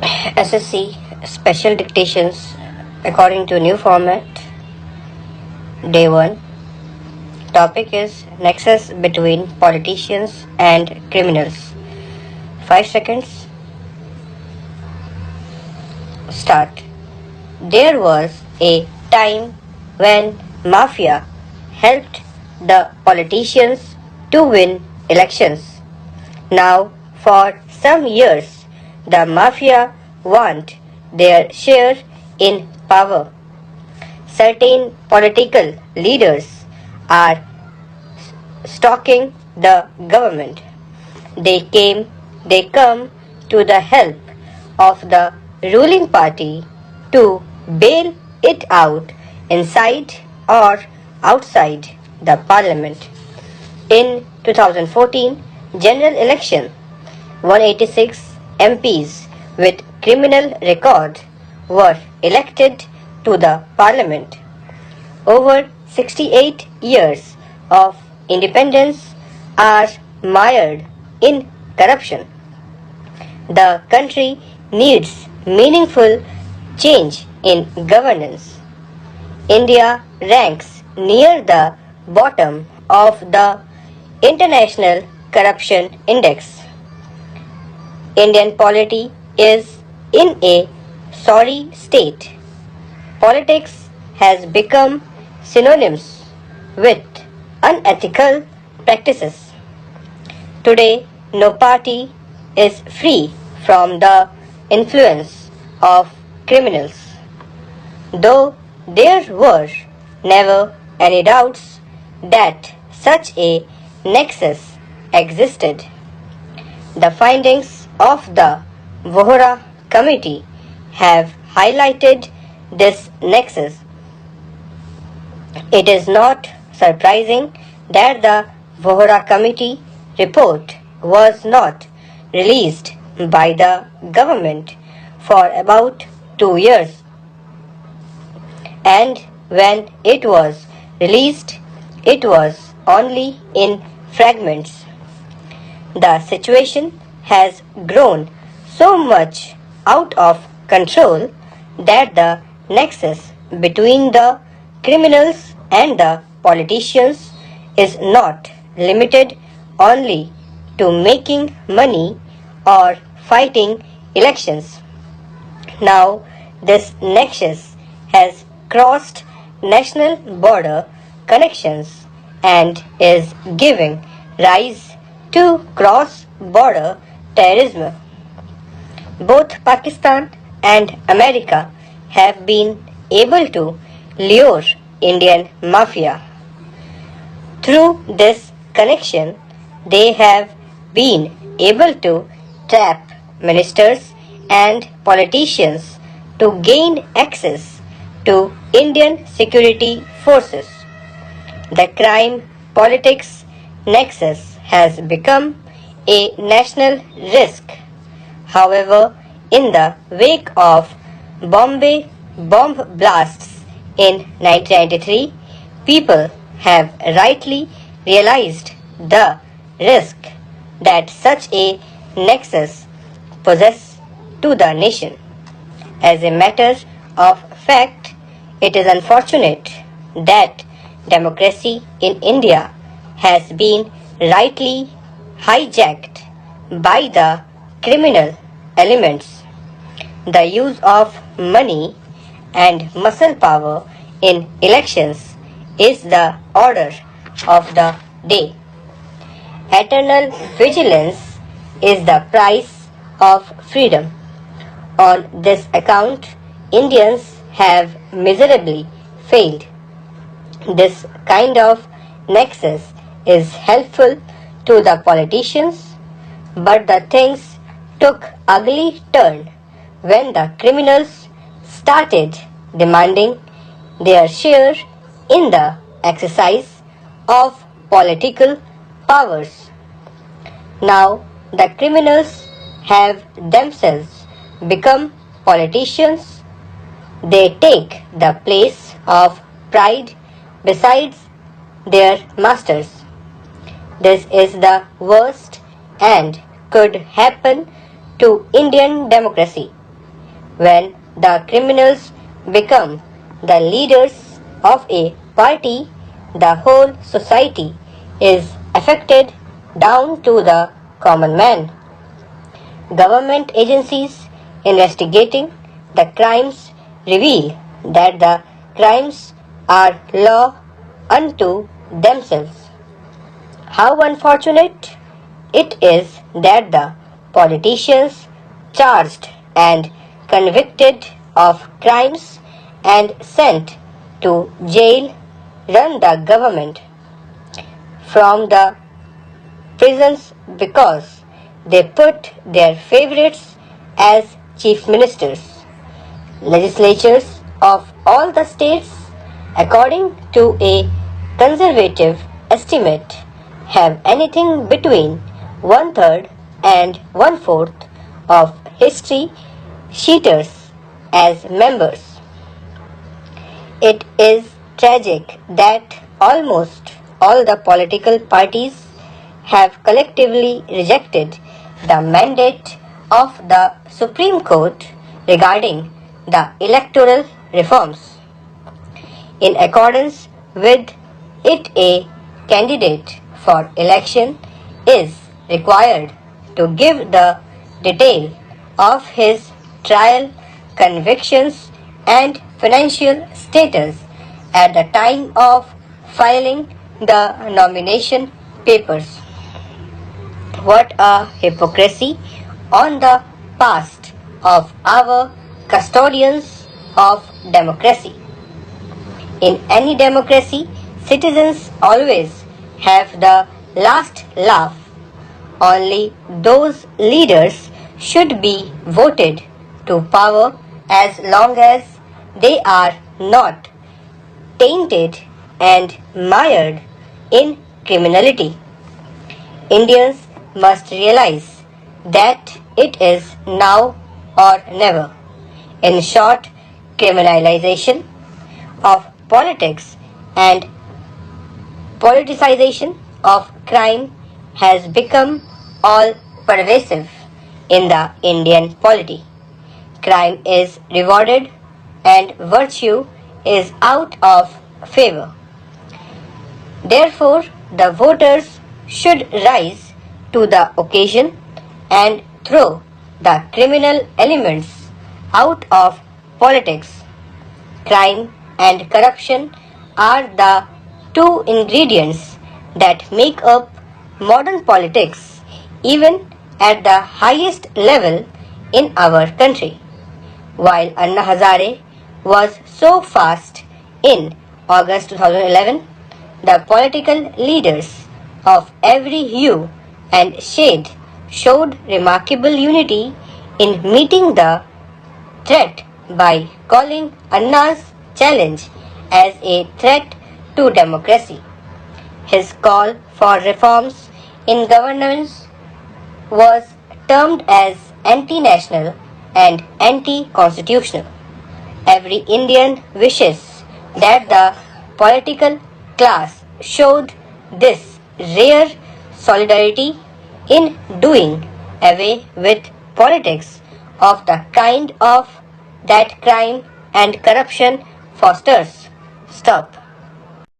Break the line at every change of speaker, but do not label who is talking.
SSC Special Dictations according to new format. Day 1. Topic is Nexus between politicians and criminals. 5 seconds. Start. There was a time when mafia helped the politicians to win elections. Now, for some years, the mafia want their share in power. Certain political leaders are stalking the government. They come to the help of the ruling party to bail it out inside or outside the parliament. In 2014 general election, 186 MPs with criminal record were elected to the parliament. Over 68 years of independence are mired in corruption. The country needs meaningful change in governance. India ranks near the bottom of the International Corruption Index. Indian polity is in a sorry state. Politics has become synonymous with unethical practices. Today, no party is free from the influence of criminals. Though there were never any doubts that such a nexus existed. The findings of the Vohra Committee have highlighted this nexus. It is not surprising that the Vohra Committee report was not released by the government for about 2 years. And when it was released, it was only in fragments. The situation has grown so much out of control that the nexus between the criminals and the politicians is not limited only to making money or fighting elections. Now, this nexus has crossed national border connections and is giving rise to cross-border terrorism. Both Pakistan and America have been able to lure Indian mafia. Through this connection, they have been able to trap ministers and politicians to gain access to Indian security forces. The crime politics nexus has become a national risk. However, in the wake of Bombay bomb blasts in 1993, people have rightly realized the risk that such a nexus poses to the nation. As a matter of fact, it is unfortunate that democracy in India has been rightly hijacked by the criminal elements. The use of money and muscle power in elections is the order of the day. Eternal vigilance is the price of freedom. On this account, Indians have miserably failed. This kind of nexus is helpful to the politicians, but the things took ugly turn when the criminals started demanding their share in the exercise of political powers. Now the criminals have themselves become politicians. They take the place of pride besides their masters. This is the worst and could happen to Indian democracy. When the criminals become the leaders of a party, the whole society is affected down to the common man. Government agencies investigating the crimes reveal that the crimes are law unto themselves. How unfortunate it is that the politicians charged and convicted of crimes and sent to jail run the government from the prisons because they put their favorites as chief ministers. Legislatures of all the states, according to a conservative estimate, have anything between one-third and one-fourth of history sheeters as members. It is tragic that almost all the political parties have collectively rejected the mandate of the Supreme Court regarding the electoral reforms. In accordance with it, a candidate for election is required to give the detail of his trial, convictions, and financial status at the time of filing the nomination papers. What a hypocrisy on the part of our custodians of democracy. In any democracy, citizens always have the last laugh. Only those leaders should be voted to power as long as they are not tainted and mired in criminality. Indians must realize that it is now or never. In short, criminalization of politics and politicization of crime has become all pervasive in the Indian polity. Crime is rewarded and virtue is out of favor. Therefore, the voters should rise to the occasion and throw the criminal elements out of politics. Crime and corruption are the two ingredients that make up modern politics, even at the highest level in our country. While Anna Hazare was so fast in August 2011, the political leaders of every hue and shade showed remarkable unity in meeting the threat by calling Anna's challenge as a threat to democracy. His call for reforms in governance was termed as anti-national and anti-constitutional. Every Indian wishes that the political class showed this rare solidarity in doing away with politics of the kind of that crime and corruption fosters. Stop.